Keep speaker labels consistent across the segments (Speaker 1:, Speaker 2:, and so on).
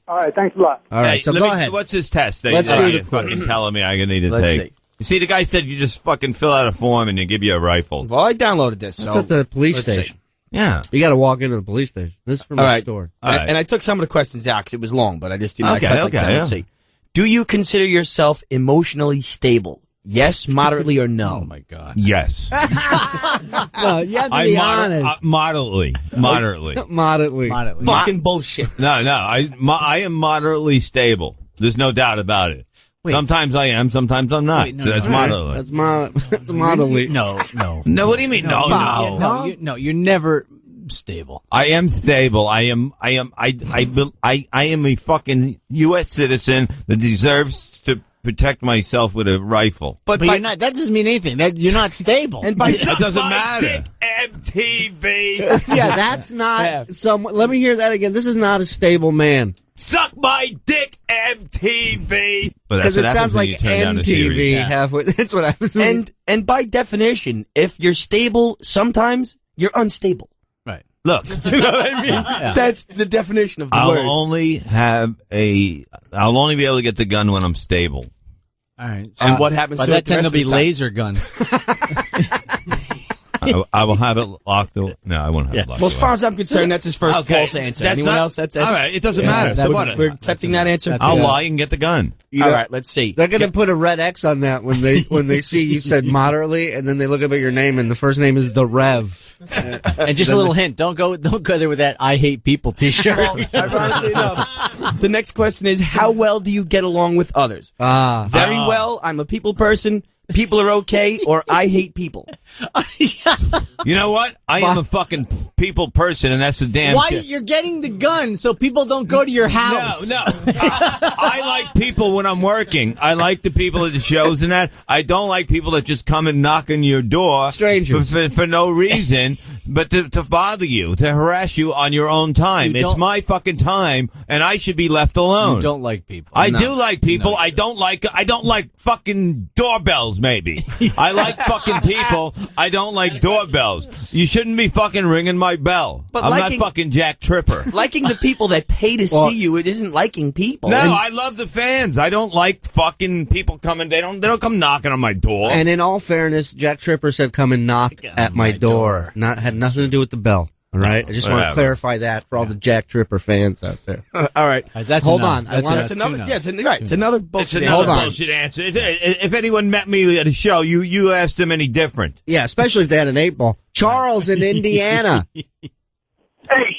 Speaker 1: All right, thanks a lot.
Speaker 2: All right, so go ahead.
Speaker 3: What's this test that
Speaker 2: Let's do
Speaker 3: you're fucking telling me I need to
Speaker 4: Let's
Speaker 3: take?
Speaker 4: see.
Speaker 3: You see, the guy said you just fucking fill out a form and they give you a rifle.
Speaker 4: Well, I downloaded this.
Speaker 2: It's
Speaker 4: so
Speaker 2: at the police
Speaker 4: let's see.
Speaker 2: station.
Speaker 3: Yeah.
Speaker 2: You got to walk into the police station. This is from
Speaker 4: All
Speaker 2: the
Speaker 4: right.
Speaker 2: store.
Speaker 4: And I took some of the questions out because it was long, but I just didn't.
Speaker 3: Okay,
Speaker 4: Let's see. Do you consider yourself emotionally stable? Yes, moderately, or no?
Speaker 5: Oh my God.
Speaker 3: Yes.
Speaker 2: No, you have to be honest.
Speaker 3: Moderately.
Speaker 2: Moderately.
Speaker 4: Fucking bullshit.
Speaker 3: No, I am moderately stable. There's no doubt about it.
Speaker 4: Wait.
Speaker 3: Sometimes I am, sometimes I'm not.
Speaker 5: Wait, no,
Speaker 3: so that's
Speaker 5: no.
Speaker 3: moderately.
Speaker 2: That's moderately.
Speaker 5: No.
Speaker 3: No, what do you mean?
Speaker 5: No, you're never stable.
Speaker 3: I am stable. I am a fucking U.S. citizen that deserves to protect myself with a rifle.
Speaker 5: But you're not. That doesn't mean anything. You're not stable.
Speaker 4: And by
Speaker 3: It doesn't matter. MTV.
Speaker 2: Yeah, that's not let me hear that again. This is not a stable man.
Speaker 3: Suck my dick, MTV.
Speaker 2: Because it sounds like MTV halfway. That's what I was
Speaker 4: and by definition, if you're stable, sometimes you're unstable.
Speaker 5: Right.
Speaker 3: Look,
Speaker 4: You know what I mean? That's the definition of the
Speaker 3: I'll
Speaker 4: word.
Speaker 3: only be able to get the gun when I'm stable.
Speaker 5: All right.
Speaker 4: And what happens
Speaker 5: by
Speaker 4: to
Speaker 5: that
Speaker 4: it the
Speaker 5: time?
Speaker 4: rest
Speaker 5: There'll be
Speaker 4: of the time?
Speaker 5: laser guns.
Speaker 3: I will have it locked. No, I won't have it locked.
Speaker 4: Well, as far as I'm concerned, that's his first false answer. Anyone else? That's
Speaker 3: all right. It doesn't matter. So what?
Speaker 4: We're accepting that answer.
Speaker 3: I'll lie and get the gun.
Speaker 4: All right, let's see.
Speaker 2: They're going to put a red X on that when they see you said moderately, and then they look up at your name, and the first name is the Rev.
Speaker 5: And just a little hint: don't go there with that "I hate people" T-shirt.
Speaker 4: Ironically enough, the next question is: how well do you get along with others? Very well. I'm a people person. People are okay, or I hate people.
Speaker 3: You know what? I am a fucking people person, and that's the damn
Speaker 5: Why
Speaker 3: shit.
Speaker 5: you're getting the gun so people don't go to your house?
Speaker 3: No. I like people when I'm working. I like the people at the shows and that. I don't like people that just come and knock on your door.
Speaker 2: Strangers.
Speaker 3: For no reason, but to bother you, to harass you on your own time. It's my fucking time, and I should be left alone.
Speaker 5: You don't like people.
Speaker 3: I do like people. No, I don't like fucking doorbells, maybe. I like fucking people. I don't like doorbells. You shouldn't be fucking ringing my bell.
Speaker 4: But
Speaker 3: I'm
Speaker 4: liking-
Speaker 3: not fucking Jack Tripper.
Speaker 4: Liking the people that pay to see you, it isn't liking people.
Speaker 3: No, I love the fans. I don't like fucking people coming. They don't come knocking on my door.
Speaker 2: And in all fairness, Jack Tripper said, "Come and knock at my door." Had nothing to do with the bell. All right, I just want to clarify that for all the Jack Tripper fans out there.
Speaker 4: All right,
Speaker 2: hold on.
Speaker 4: That's another. Yeah, it's another bullshit.
Speaker 3: It's another bullshit answer. If anyone met me at a show, you asked them any different.
Speaker 2: Yeah, especially if they had an 8-ball. Charles in Indiana.
Speaker 1: Hey,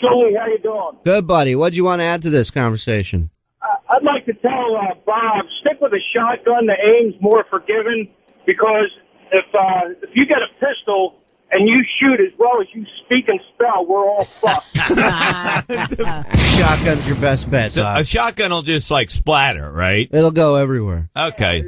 Speaker 1: Shirley, how you doing?
Speaker 2: Good, buddy. What'd you want to add to this conversation?
Speaker 1: I'd like to tell Bob, stick with a shotgun. The aim's more forgiving because if you get a pistol and you shoot as well as you speak and spell, we're all fucked.
Speaker 2: Shotgun's your best bet,
Speaker 3: So
Speaker 2: Bob.
Speaker 3: a shotgun will just like splatter, right?
Speaker 2: It'll go everywhere.
Speaker 3: Okay.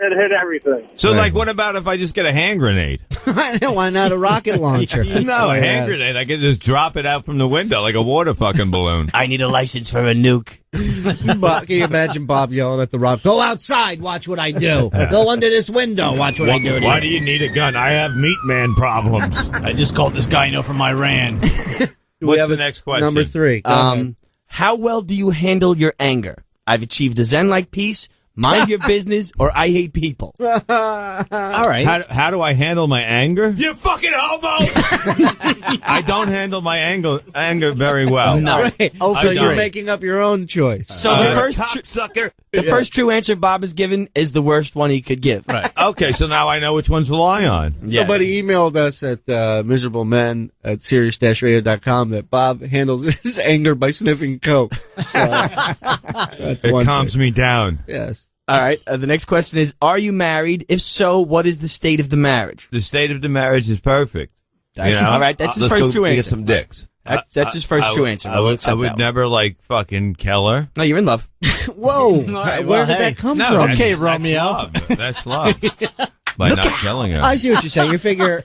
Speaker 1: It hit everything.
Speaker 3: So, like, what about if I just get a hand grenade?
Speaker 2: Why not a rocket launcher?
Speaker 3: No, a hand grenade. I can just drop it out from the window like a water fucking balloon.
Speaker 4: I need a license for a nuke.
Speaker 2: Can you imagine Bob yelling at the rock? Go outside, watch what I do. Go under this window, watch what I do.
Speaker 3: Why do you need a gun? I have meat man problems.
Speaker 5: I just called this guy from Iran.
Speaker 3: What's the next question?
Speaker 2: Number 3.
Speaker 4: How well do you handle your anger? I've achieved a Zen-like peace. Mind your business, or I hate people.
Speaker 5: All right.
Speaker 3: How do I handle my anger? You fucking hobo! I don't handle my anger very well.
Speaker 4: No.
Speaker 2: Right. Also, you're making up your own choice.
Speaker 4: So the first true answer Bob has given is the worst one he could give.
Speaker 5: Right.
Speaker 3: Okay, so now I know which one to lie on.
Speaker 4: Yes.
Speaker 2: Somebody emailed us at miserablemen@serious-radio.com that Bob handles his anger by sniffing coke. So, that's
Speaker 3: It
Speaker 2: one
Speaker 3: calms
Speaker 2: thing.
Speaker 3: me down.
Speaker 2: Yes.
Speaker 4: All right. The next question is: are you married? If so, what is the state of the marriage?
Speaker 3: The state of the marriage is perfect.
Speaker 4: All right. That's his first true answer.
Speaker 3: Get some dicks.
Speaker 4: That's his first true answer.
Speaker 3: I would never like fucking kill her.
Speaker 4: No, you're in love.
Speaker 2: Whoa.
Speaker 5: right,
Speaker 2: Where
Speaker 5: well,
Speaker 2: did
Speaker 5: hey.
Speaker 2: that come
Speaker 3: No,
Speaker 2: from?
Speaker 5: Okay,
Speaker 3: that's
Speaker 5: Romeo.
Speaker 3: love. That's love. By not killing her.
Speaker 2: I see what you're saying. You figure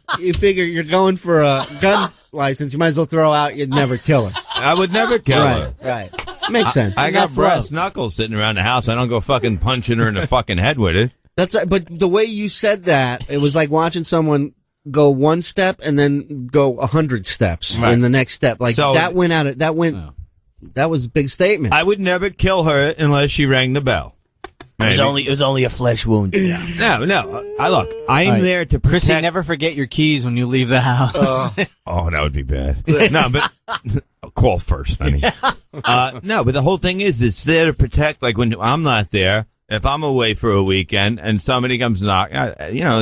Speaker 2: you're going for a gun license. You might as well throw out you'd never kill her.
Speaker 3: I would never kill her.
Speaker 2: Right. Makes sense.
Speaker 3: I got
Speaker 2: That's
Speaker 3: brass
Speaker 2: love.
Speaker 3: knuckles sitting around the house. I don't go fucking punching her in the fucking head with it.
Speaker 2: But the way you said that, it was like watching someone go one step and then go 100 steps in the next step. Like
Speaker 3: So-
Speaker 2: that went. that was a big statement.
Speaker 3: I would never kill her unless she rang the bell.
Speaker 4: It was only a flesh wound. Yeah.
Speaker 3: No. I'm there to protect.
Speaker 5: Chrissy, never forget your keys when you leave the house.
Speaker 3: Oh, that would be bad. No, but call first, honey. No, but the whole thing is, it's there to protect. Like when I'm not there, if I'm away for a weekend and somebody comes knock,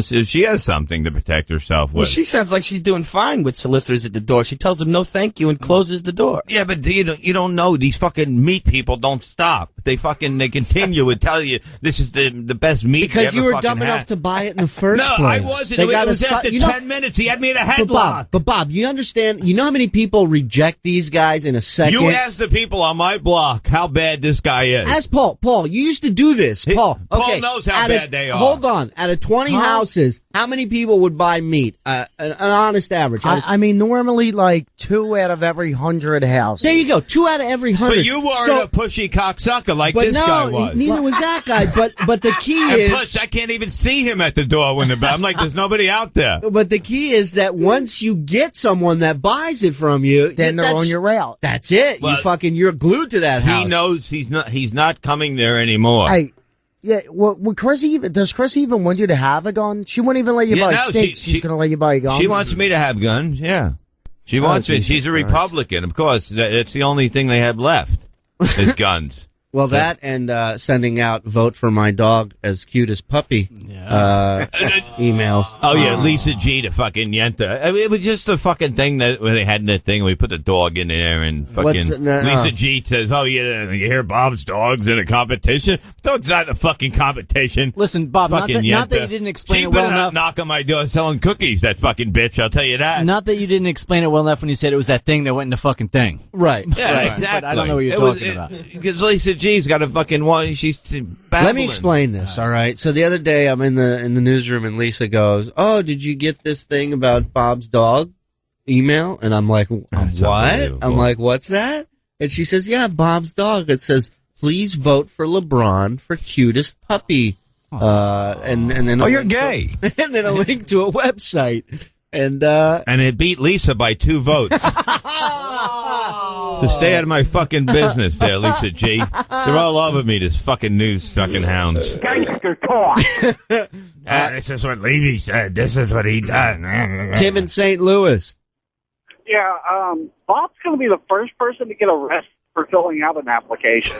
Speaker 3: so she has something to protect herself with.
Speaker 4: Well, she sounds like she's doing fine with solicitors at the door. She tells them no thank you and closes the door.
Speaker 3: Yeah, but you don't know. These fucking meat people don't stop. They continue and tell you this is the best meat
Speaker 2: because you were dumb
Speaker 3: had.
Speaker 2: enough to buy it in the first place.
Speaker 3: No, I wasn't. It was after 10 minutes. He had me in a headlock.
Speaker 2: But Bob, you understand? You know how many people reject these guys in a second?
Speaker 3: You ask the people on my block how bad this guy is.
Speaker 2: Ask Paul. Paul, you used to do this. Paul
Speaker 3: knows how bad they are.
Speaker 2: Hold on. Out of 20 houses, how many people would buy meat? An honest average.
Speaker 6: I mean, normally like 2 out of every 100 houses.
Speaker 2: There you go. 2 out of every 100.
Speaker 3: But you weren't a pushy cocksucker like this guy was.
Speaker 2: Neither was that guy. But the key is.
Speaker 3: Plus, I can't even see him at the door when I'm like, there's nobody out there.
Speaker 2: But the key is that once you get someone that buys it from you,
Speaker 6: then they're on your route.
Speaker 2: That's it. Well, you're glued to that house.
Speaker 3: He knows he's not coming there anymore.
Speaker 6: Does Chris even want you to have a gun? She won't even let you buy steaks. She's going to let you buy a gun.
Speaker 3: She wants me to have guns, yeah. She wants me. She's a Republican. Of course, it's the only thing they have left is guns.
Speaker 2: Well, that and sending out vote for my dog as cute as puppy emails.
Speaker 3: Oh, yeah, Lisa G to fucking Yenta. I mean, it was just a fucking thing where they had that thing where we put the dog in there and fucking Lisa G says, oh, you hear Bob's dog's in a competition? Dog's not in a fucking competition.
Speaker 5: Listen, Bob, not that you didn't explain it well enough.
Speaker 3: She knock on my door selling cookies, that fucking bitch, I'll tell you that.
Speaker 5: Not that you didn't explain it well enough when you said it was that thing that went in the fucking thing.
Speaker 2: Right.
Speaker 3: Yeah, right. Exactly.
Speaker 5: But I don't know what you're talking about.
Speaker 3: Because Lisa G's got a fucking one. She's babbling.
Speaker 2: Let me explain this. All right. So the other day I'm in the newsroom and Lisa goes, "Oh, did you get this thing about Bob's dog email?" And I'm like, "What?" I'm like, "What's that?" And she says, "Yeah, Bob's dog. It says, please vote for LeBron for cutest puppy." And then
Speaker 3: you're gay.
Speaker 2: And then a link to a website. And
Speaker 3: it beat Lisa by 2 votes. So stay out of my fucking business there, Lisa G. They're all over me, this fucking news fucking hounds.
Speaker 1: Gangster talk.
Speaker 3: This is what Levy said. This is what he done.
Speaker 2: Tim in St. Louis.
Speaker 1: Yeah, Bob's going to be the first person to get arrested for filling out an application.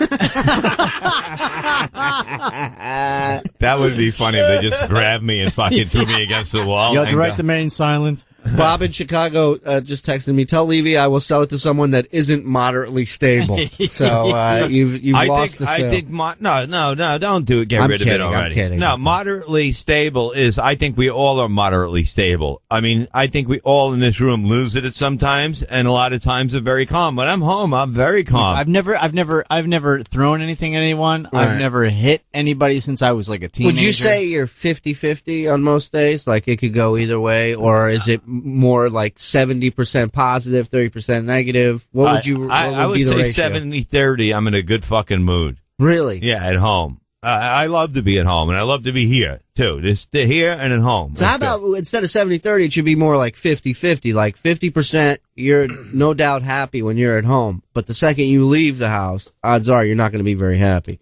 Speaker 3: That would be funny if they just grabbed me and fucking threw me against the wall.
Speaker 5: You have to write the main silent.
Speaker 2: Bob in Chicago just texted me. Tell Levy I will sell it to someone that isn't moderately stable. So you've lost the sale.
Speaker 3: I think no, don't do it. Get rid of it already.
Speaker 2: I'm kidding.
Speaker 3: No, moderately stable is. I think we all are moderately stable. I mean, I think we all in this room lose it at sometimes, and a lot of times are very calm. When I'm home, I'm very calm.
Speaker 5: I've never thrown anything at anyone. Right. I've never hit anybody since I was like a teenager.
Speaker 2: Would you say you're 50-50 on most days? Like it could go either way, or is it more like 70% positive, 30% negative? What would you?
Speaker 3: I would say 70-30. I'm in a good fucking mood.
Speaker 2: Really?
Speaker 3: Yeah, at home. I love to be at home, and I love to be here too. Just here and at home.
Speaker 2: So how about instead of 70-30, it should be more like 50-50. Like 50%, you're no doubt happy when you're at home, but the second you leave the house, odds are you're not going to be very happy.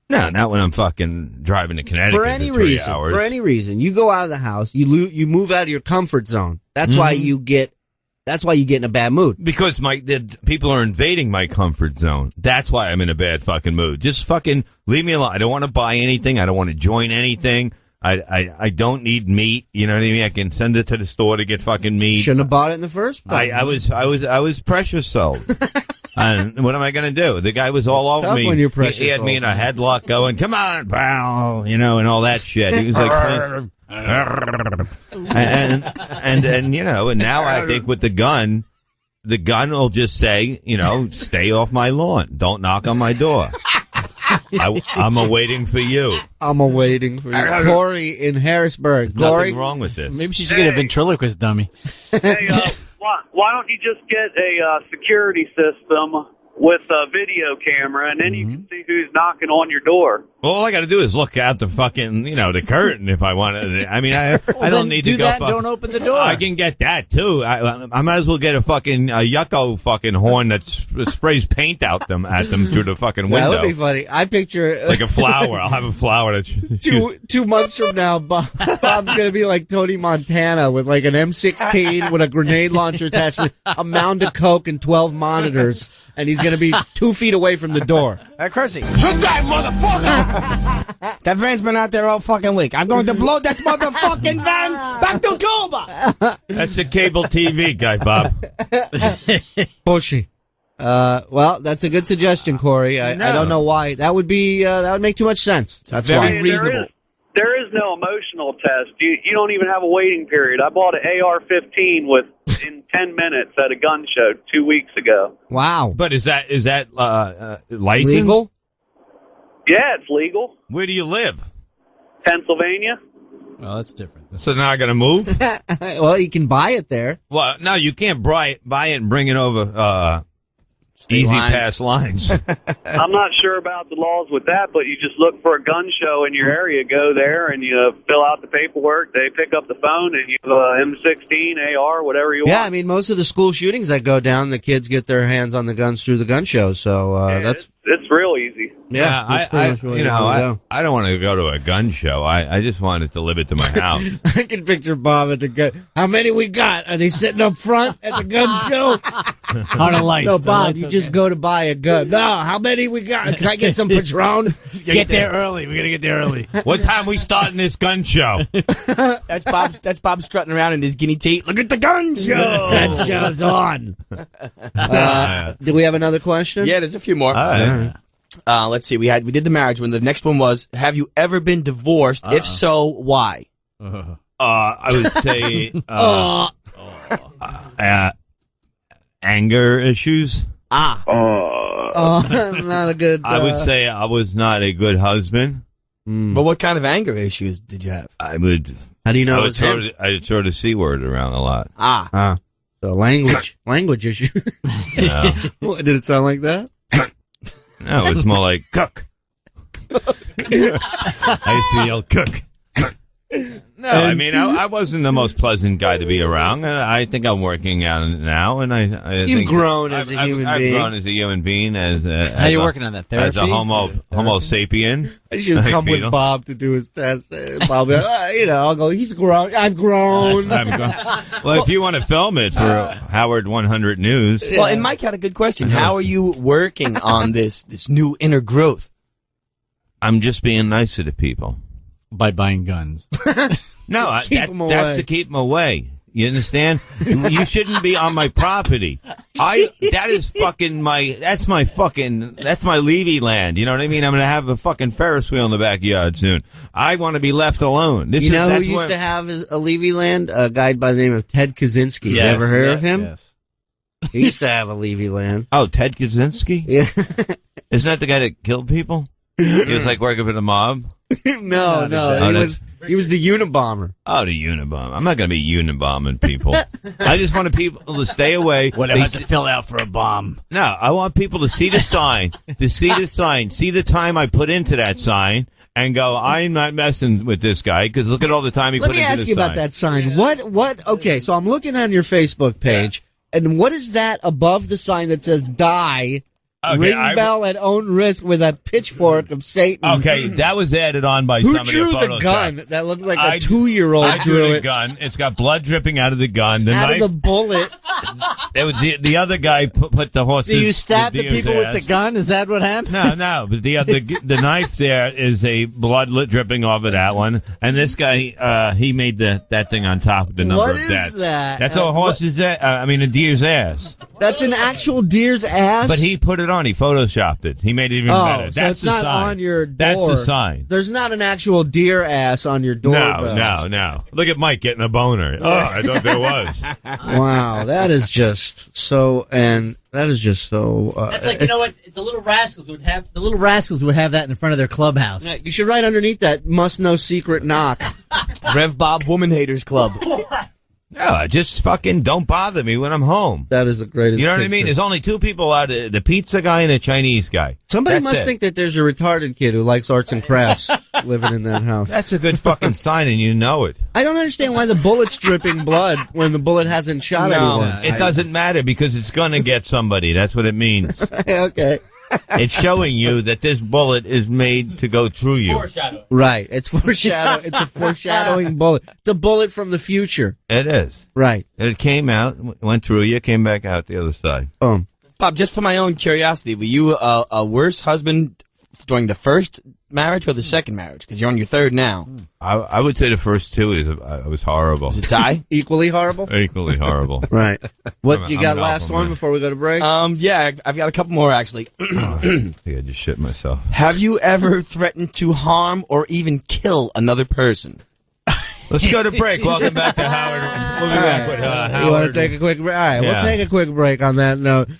Speaker 3: No, not when I'm fucking driving to Connecticut for 3 hours.
Speaker 2: For any reason, you go out of the house, you move out of your comfort zone. That's why you get in a bad mood. Because
Speaker 3: the people are invading my comfort zone. That's why I'm in a bad fucking mood. Just fucking leave me alone. I don't want to buy anything. I don't want to join anything. I don't need meat. You know what I mean? I can send it to the store to get fucking meat.
Speaker 2: Shouldn't have bought it in the first place.
Speaker 3: I was precious sold. And what am I going to do? The guy was all over me.
Speaker 2: When you're precious
Speaker 3: he had me in a headlock going, come on, pal, and all that shit. He was like, and now I think with the gun will just say, stay off my lawn. Don't knock on my door. I'm awaiting for you.
Speaker 2: I'm awaiting for you. Corey in Harrisburg.
Speaker 3: There's
Speaker 2: Corey,
Speaker 3: nothing wrong with this.
Speaker 5: Maybe she should get a ventriloquist dummy.
Speaker 7: Hey, why don't you just get a security system with a video camera, and then you can see who's knocking on your door.
Speaker 3: Well, all I got to do is look out the fucking, the curtain if I want to. I mean, I don't need to
Speaker 5: do
Speaker 3: go.
Speaker 5: that. Don't open the door.
Speaker 3: I can get that too. I might as well get a fucking Yucko fucking horn that sprays paint out at them through the fucking window.
Speaker 2: That would be funny. I picture
Speaker 3: like a flower. I'll have a flower that
Speaker 2: 2 months from now, Bob's gonna be like Tony Montana with like an M16 with a grenade launcher attachment, a mound of coke, and 12 monitors, and he's gonna be 2 feet away from the door.
Speaker 4: Hey, Chrissy. That van's been out there all fucking week. I'm going to blow that motherfucking van back to Cuba.
Speaker 3: That's a cable TV guy, Bob.
Speaker 2: Bushy. Well, that's a good suggestion, Corey. I don't know why. That would make too much sense. That's
Speaker 4: very reasonable.
Speaker 7: There is no emotional test. You don't even have a waiting period. I bought an AR-15 in 10 minutes at a gun show 2 weeks ago.
Speaker 2: Wow.
Speaker 3: But is that licensed?
Speaker 2: Legal?
Speaker 7: Yeah, it's legal.
Speaker 3: Where do you live?
Speaker 7: Pennsylvania.
Speaker 5: Well, that's different.
Speaker 3: So now I got to move?
Speaker 2: Well, you can buy it there.
Speaker 3: Well, no, you can't buy it and bring it over easy
Speaker 4: lines.
Speaker 3: pass lines.
Speaker 7: I'm not sure about the laws with that, but you just look for a gun show in your area, go there, and you fill out the paperwork. They pick up the phone, and you M16, AR, whatever you want.
Speaker 2: Yeah, I mean, most of the school shootings that go down, the kids get their hands on the guns through the gun show. So
Speaker 7: it's real easy.
Speaker 2: Yeah,
Speaker 3: I don't want to go to a gun show. I just want it delivered to my house.
Speaker 2: I can picture Bob at the gun. How many we got? Are they sitting up front at the gun show?
Speaker 5: On the lights.
Speaker 2: No, Bob, you just go to buy a gun. No, how many we got? Can I get some Patron?
Speaker 4: Get there early. We gotta get there early.
Speaker 3: What time we starting this gun show?
Speaker 4: That's Bob strutting around in his guinea teeth. Look at the gun show.
Speaker 2: Gun show's on. Do we have another question?
Speaker 4: Yeah, there's a few more. Let's see. We did the marriage one. The next one was, have you ever been divorced? If so, why?
Speaker 3: I would say anger issues.
Speaker 2: Not a good.
Speaker 3: I would say I was not a good husband.
Speaker 4: But what kind of anger issues did you have?
Speaker 3: I would.
Speaker 2: How do you know?
Speaker 3: I would throw the C word around a lot.
Speaker 2: So language issue.
Speaker 3: Yeah.
Speaker 2: Did it sound like that?
Speaker 3: No, it's more like cook. I used to yell cook. No, I mean, I wasn't the most pleasant guy to be around. I think I'm working on it now, and I
Speaker 2: You've
Speaker 3: think
Speaker 2: grown as a human being.
Speaker 3: I've grown as a human being.
Speaker 5: How you working on that? Therapy?
Speaker 3: As a homo sapien.
Speaker 2: I should come with Bob to do his test. Bob, will be like, I'll go. He's grown. I've grown.
Speaker 3: Well, if you want to film it for Howard 100 News.
Speaker 4: Well, and Mike had a good question. How are you working on this new inner growth?
Speaker 3: I'm just being nicer to people.
Speaker 5: By buying guns.
Speaker 3: No, that's to keep them away. You understand? You shouldn't be on my property. That's my Levy land. You know what I mean? I'm going to have a fucking Ferris wheel in the backyard soon. I want to be left alone.
Speaker 2: Who used to have a Levy land? A guy by the name of Ted Kaczynski.
Speaker 5: Yes,
Speaker 2: you ever heard of him?
Speaker 5: Yes.
Speaker 2: He used to have a Levy land.
Speaker 3: Oh, Ted Kaczynski?
Speaker 2: Yeah.
Speaker 3: Isn't that the guy that killed people? He was like working for the mob?
Speaker 2: No. He was the Unabomber.
Speaker 3: Oh, the Unabomber. I'm not going to be Unabombing people. I just want people to stay away.
Speaker 4: What I have to fill out for a bomb.
Speaker 3: No, I want people to see the sign, see the time I put into that sign, and go, I'm not messing with this guy, because look at all the time he put into the sign.
Speaker 2: Let me ask you about that sign. What, okay, so I'm looking on your Facebook page, and what is that above the sign that says die? Okay, ring bell at own risk with a pitchfork of Satan.
Speaker 3: Okay, that was added on by
Speaker 2: Who
Speaker 3: somebody.
Speaker 2: Who drew the gun? That looks like a 2-year-old
Speaker 3: I
Speaker 2: drew
Speaker 3: the
Speaker 2: it.
Speaker 3: gun. It's got blood dripping out of the gun.
Speaker 2: Out of the bullet.
Speaker 3: The other guy put the horses.
Speaker 5: Do you stab the people with the gun? Is that what happened?
Speaker 3: No. But the knife there is a blood dripping off of that one. And this guy, he made that thing on top of the number of deaths.
Speaker 2: What is that?
Speaker 3: That's a horse's a deer's ass.
Speaker 2: That's an actual deer's ass?
Speaker 3: But he put it on. He photoshopped it. He made it even better.
Speaker 2: So
Speaker 3: That's
Speaker 2: it's not
Speaker 3: sign.
Speaker 2: on your door.
Speaker 3: That's the sign.
Speaker 2: There's not an actual deer ass on your door.
Speaker 3: No. Look at Mike getting a boner. Oh, I thought there was.
Speaker 2: Wow, that is just so. That's
Speaker 5: like, you know what? The little rascals would have that in front of their clubhouse.
Speaker 2: Yeah, you should write underneath that, must know secret knock.
Speaker 4: Rev Bob Woman Haters Club.
Speaker 3: No, just fucking don't bother me when I'm home.
Speaker 2: That is the greatest.
Speaker 3: You know what I mean? There's only two people out of the pizza guy and the Chinese guy.
Speaker 2: Somebody must think that there's a retarded kid who likes arts and crafts living in that house.
Speaker 3: That's a good fucking sign, and you know it.
Speaker 2: I don't understand why the bullet's dripping blood when the bullet hasn't shot anyone.
Speaker 3: It doesn't matter because it's going to get somebody. That's what it means.
Speaker 2: Okay.
Speaker 3: It's showing you that this bullet is made to go through you.
Speaker 2: Right. It's foreshadow. It's a foreshadowing bullet. It's a bullet from the future.
Speaker 3: It is.
Speaker 2: Right.
Speaker 3: It came out, went through you, came back out the other side.
Speaker 4: Bob, just for my own curiosity, were you a worse husband during the first marriage or the second marriage? Because you're on your third now.
Speaker 3: I would say the first two I was horrible.
Speaker 4: Was it tie?
Speaker 2: Equally horrible?
Speaker 3: Equally horrible.
Speaker 2: Right. What, you got last one before we go to break?
Speaker 4: Yeah, I've got a couple more actually.
Speaker 3: I think I just shit myself.
Speaker 4: Have you ever threatened to harm or even kill another person?
Speaker 3: Let's go to break. Welcome back to Howard. We'll be back with Howard.
Speaker 2: You want to take a quick break? All right, we'll take a quick break on that note.